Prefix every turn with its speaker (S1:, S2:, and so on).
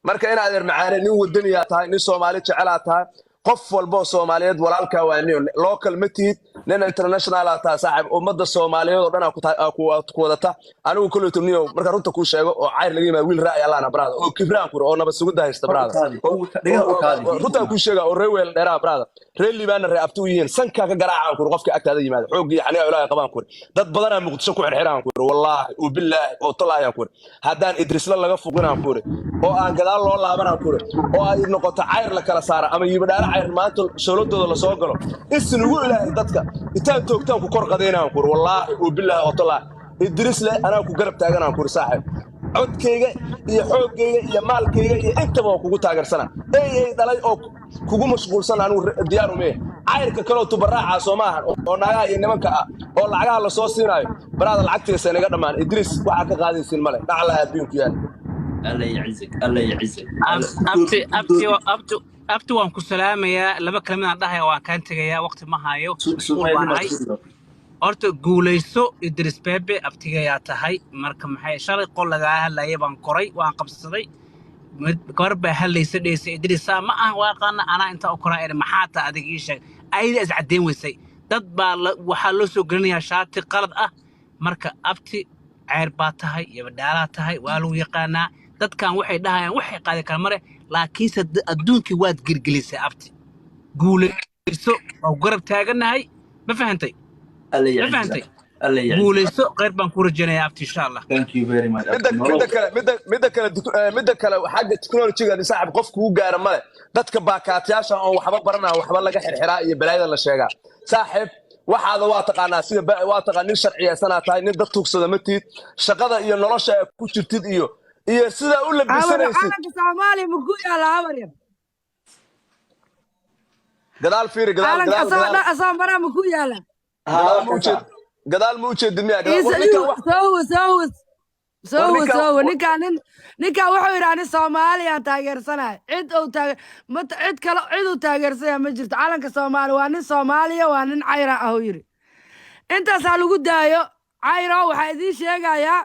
S1: marka in adeer macaane nin wadaniyaa tahay nin Soomaali jecel tahay qof walba Soomaaliyeed walaalka waa nin local ma tihid nin international tahay saaxib ummadda Soomaaliyeed oo dhan ku wadata anigu kullu tumniyo marka runta ku sheego oo cayr laga yimaado wiil raay allaana brada oo kibraan kuro oo nabad sugida haysta brada runta ku sheega oo reewel dheeraa brada reel liibana ree abtu yihiin sanka ka garaacan kuro qofkii agtaada yimaado xoog iyo xaniyo ilaahay qabaan kuro dad badan aan muqdisho ku xirxiraan kuro wallahi oo billahi oo talaayaan kuro haddaan idrisla laga fuqinaan kuro oo aan gadaal loo laabanaan kuro oo ay noqoto cayr la kala saara ama yibadhaara cayr maanta sooladooda la soo galo isnugu ilaahay dadka intaan toogtaan ku kor qadeynaan kuro wallahi oo billahi oo talaa idrisle anaa ku garab taaganaan kuro saaxib codkayga iyo xoogayga iyo maalkayga iyo intaba kugu taageersana ay dhalay oo kugu mashquulsan anigu diyaar uma cayrka kale oo tubaraaca Soomaaliya oo naagaha iyo nimanka ah oo lacagaha la soo siinayo baraada lacagtiisa inaga dhamaan Idris waxa ka qaadaysiin male dhaclaha adduunku yaal
S2: الله يعزك الله يعزك
S3: abti waan ku salaamayaa laba kalmada dhahay waan kaan tagayaa waqti ma hayo horta guuleyso Idris Bebe abtigayaa tahay marka maxay shalay qol laga hadlayay baan koray waan qabsaday garba halaysa dheesay Idris ma ah waaqana ana inta u koraa ee maxaa ta adig ii sheeg ayda is cadeyn weysay dad baa waxa loo soo gelinayaa shaati qalad ah marka abti cayr baa tahay iyo badala tahay waa lagu yaqaanaa dadkan waxay dhahayaan waxay qaadi kara mare laakiin adduunkii waad girgilisay abti guuleyso oo garab taaganahay ma fahantay
S2: الله يعزك الله يعزك
S3: guuleyso qayr baan ku rajaynayaa abti insha Allah
S2: thank you very much
S1: midda kale xagga technology-ga saaxib qofku u gaar male dadka baakaatyaasha oo waxba baranaa waxba laga xirxiraa iyo balaayada la sheegaa saaxib waxaada waa taqaanaa sida waa taqaanin sharciyeysan tahay nin dad tuugsada ma tiid shaqada iyo nolosha ku jirtid iyo sida u labisanaysid
S4: Soomaali ma ku yaala habaryar
S1: gadaal fiiri gadaal
S4: asaan bara ma ku yaala
S1: gadaal mu jeedin miyaa
S4: soo ninkaan wuxuu yidhaahday Soomaaliya taageersanahay cid kale cid uu taageersanaya ma jirto calanka Soomaali waa nin Soomaaliya waa nin cayra ah uu yiri intaasaa lagu daayo cayro waxaa idiin sheegayaa